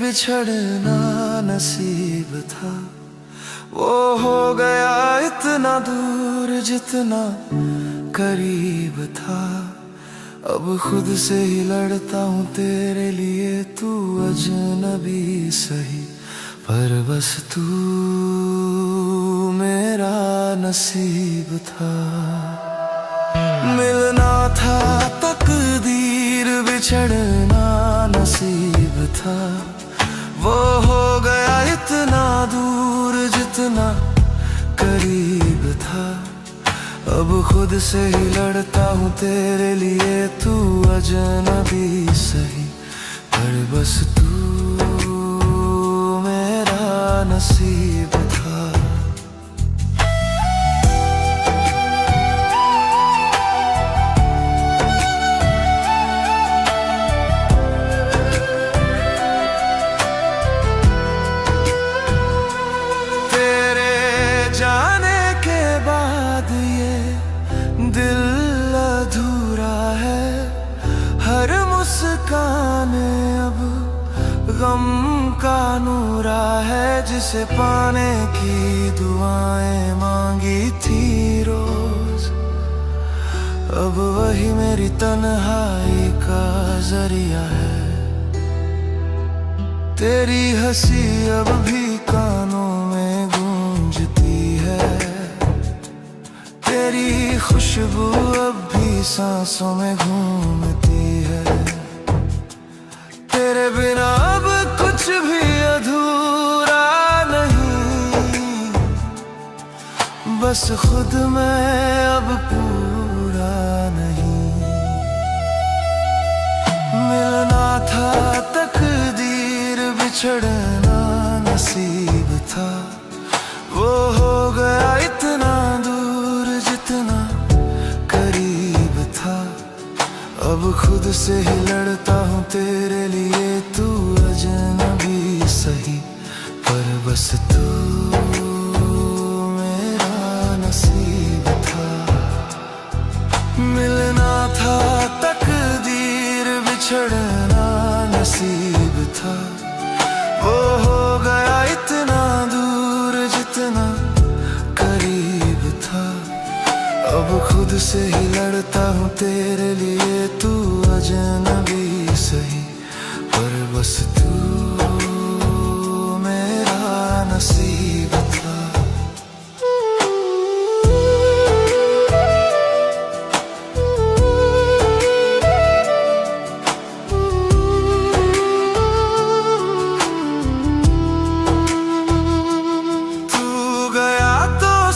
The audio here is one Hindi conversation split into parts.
बिछड़ना नसीब था, वो हो गया इतना दूर जितना करीब था। अब खुद से ही लड़ता हूँ तेरे लिए, तू अजनबी सही पर बस तू मेरा नसीब था। मिलना था तकदीर, बिछड़ना नसीब था, वो हो गया इतना दूर जितना करीब था। अब खुद से ही लड़ता हूँ तेरे लिए, तू अजनबी सही पर बस तू मेरा नसीब था। जाने के बाद ये दिल अधूरा है, हर मुस्कान अब गम का नूरा है। जिसे पाने की दुआएं मांगी थी रोज, अब वही मेरी तन्हाई का जरिया है। तेरी हंसी अब भी कानों में गूंजती है, तेरी खुशबू अब भी सांसों में घूमती है। तेरे बिना अब कुछ भी अधूरा नहीं, बस खुद मैं अब पूरा नहीं। मिलना था तकदीर, बिछड़ना नसीब था, वो हो गया इतना दूर जितना करीब था। अब खुद से ही लड़ता हूँ तेरे लिए, तू अजनबी सही पर बस तू मेरा नसीब था। मिलना था तकदीर, बिछड़ना नसीब था, वो हो गया इतना दूर जितना करीब था। अब खुद से ही लड़ता हूँ तेरे लिए, तू अजनबी सही पर बस तू मेरा नसीब था।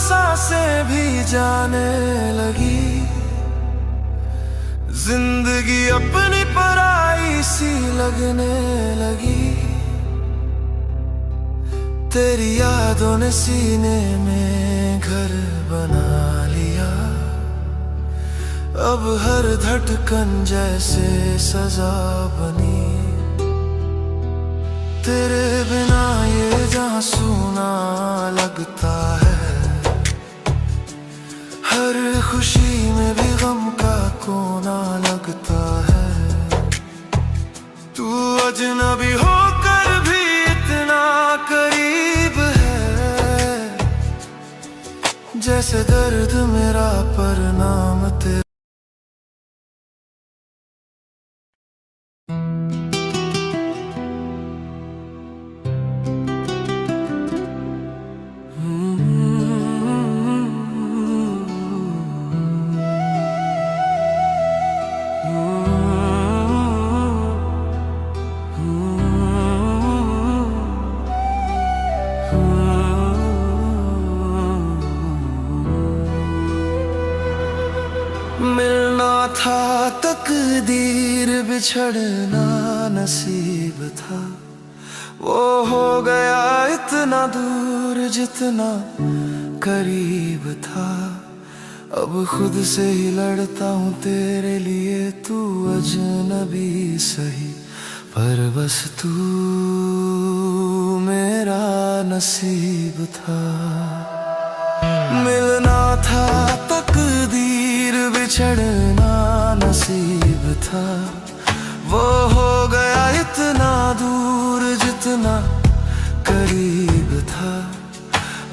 सांसें भी जाने लगी, जिंदगी अपनी पराई सी लगने लगी। तेरी यादों ने सीने में घर बना लिया, अब हर धड़कन जैसे सजा बनी। तेरे बिना ये जहां सूना लगता है, हर खुशी में भी गम का कोना लगता है। तू अजनबी होकर भी इतना करीब है, जैसे दर्द मेरा पर नाम तेरा। मिलना था तकदीर, बिछड़ना नसीब था, वो हो गया इतना दूर जितना करीब था। अब खुद से ही लड़ता हूँ तेरे लिए, तू अजनबी सही पर बस तू मेरा नसीब था। मिलना था तकदीर, बिछड़ना नसीब था, वो हो गया इतना दूर जितना जितना करीब था,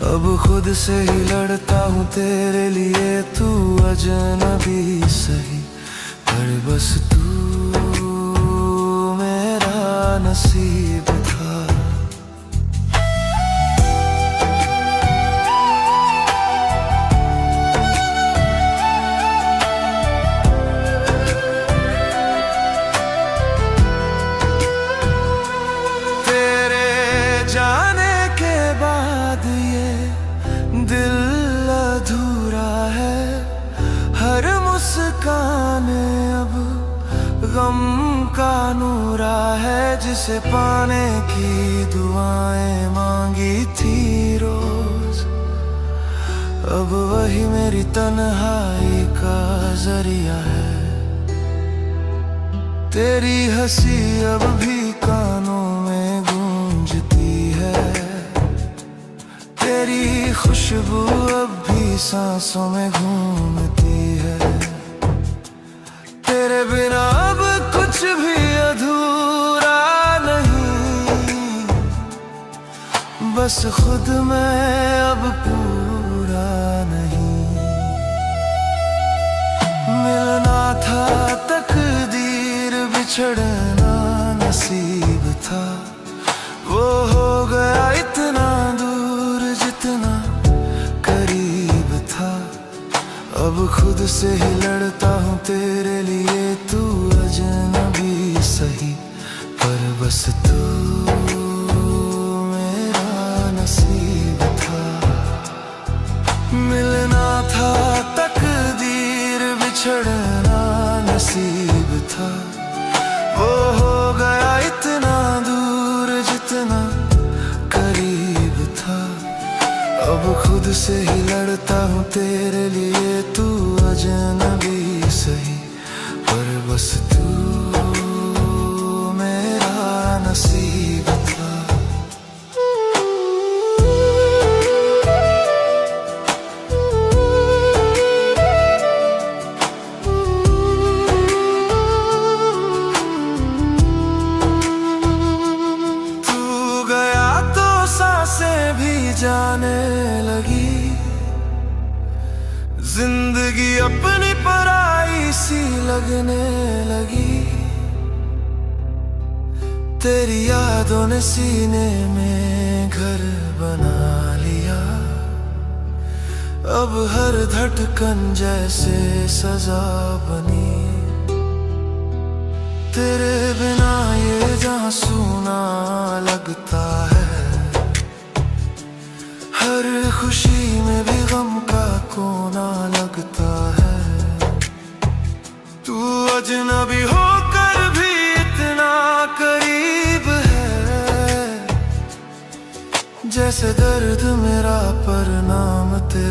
अब खुद से ही लड़ता हूँ तेरे लिए। तू अजनबी सही, पर बस तू मेरा नसीब था। जाने के बाद ये दिल अधूरा है, हर मुस्कान अब गम का नूरा है। जिसे पाने की दुआएं मांगी थी रोज, अब वही मेरी तन्हाई का जरिया है। तेरी हंसी अब भी कानों में गूंजती है, तेरी खुशबू अब भी सांसों में घूमती है। तेरे बिना अब कुछ भी अधूरा नहीं, बस खुद मैं अब पूरा नहीं। मिलना था तकदीर, बिछड़ना नसीब था। वो हो गया इतना दूर जितना करीब था, अब खुद से ही लड़ता हूँ तेरे लिए। तू अजनबी सही, पर बस तू मेरा नसीब था। मिलना था तकदीर, बिछड़ना नसीब था। वो हो गया इतना दूर जितना करीब था, अब खुद से ही लड़ता हूँ तेरे लिए। तू अजनबी सही, पर बस तू मेरा नसीब था। सांसें भी जाने लगी, जिंदगी अपनी पराई सी लगने लगी। तेरी यादों ने सीने में घर बना लिया, अब हर धड़कन जैसे सजा बनी। तेरे बिना ये जहां सूना लगता है, हर खुशी में भी गम का कोना लगता है। तू अजनबी होकर भी इतना करीब है, जैसे दर्द मेरा पर नाम तेरा।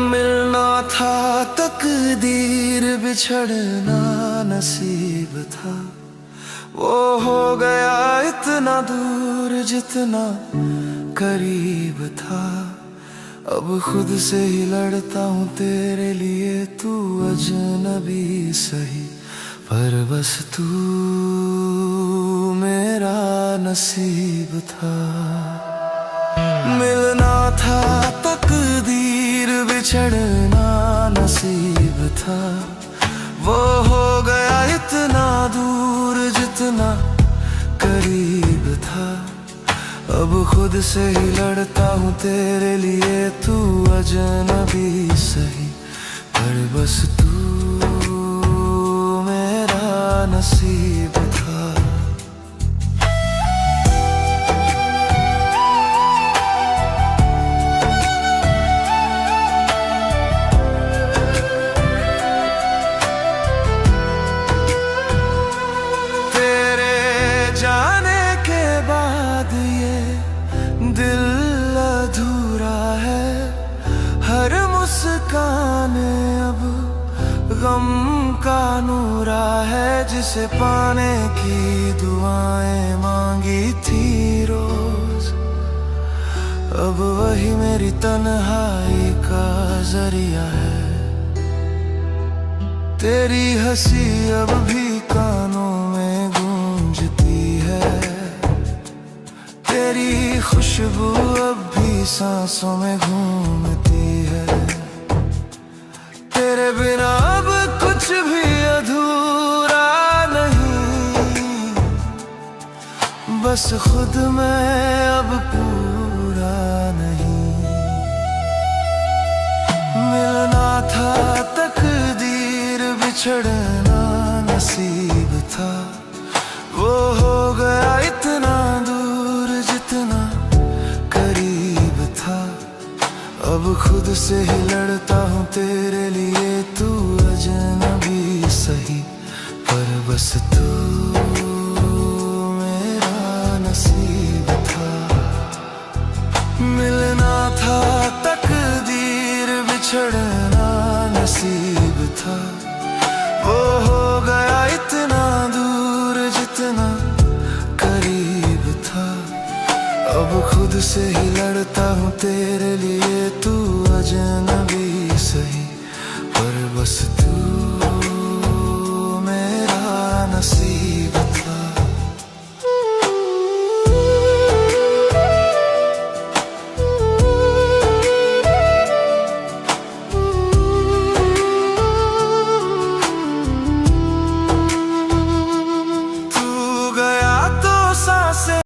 मिलना था तकदीर, बिछड़ना नसीब था। वो हो गया इतना दूर जितना करीब था, अब खुद से ही लड़ता हूँ तेरे लिए। तू अजनबी सही, पर बस तू मेरा नसीब था। मिलना था तकदीर, बिछड़ना नसीब था। वो हो गया इतना दूर जितना करीब था, अब खुद से ही लड़ता हूँ तेरे लिए। तू अजनबी सही, पर बस तू मेरा नसीब था। जाने के बाद ये से पाने की दुआएं मांगी थी रोज, अब वही मेरी तन्हाई का जरिया है। तेरी हंसी अब भी कानों में गूंजती है, तेरी खुशबू अब भी सांसों में घूमती है। तेरे बिना अब कुछ भी अधूरा नहीं, बस खुद मैं अब पूरा नहीं। मिलना था तकदीर, बिछड़ना नसीब था, वो हो गया इतना दूर जितना करीब था। अब खुद से ही लड़ता हूँ तेरे लिए, तू अजनबी सही पर बस तू मेरा नसीब था। मिलना था तकदीर, बिछड़ना नसीब था, वो हो गया इतना दूर जितना करीब था। अब खुद से ही लड़ता हूँ तेरे लिए, तू अजनबी सही पर बस तू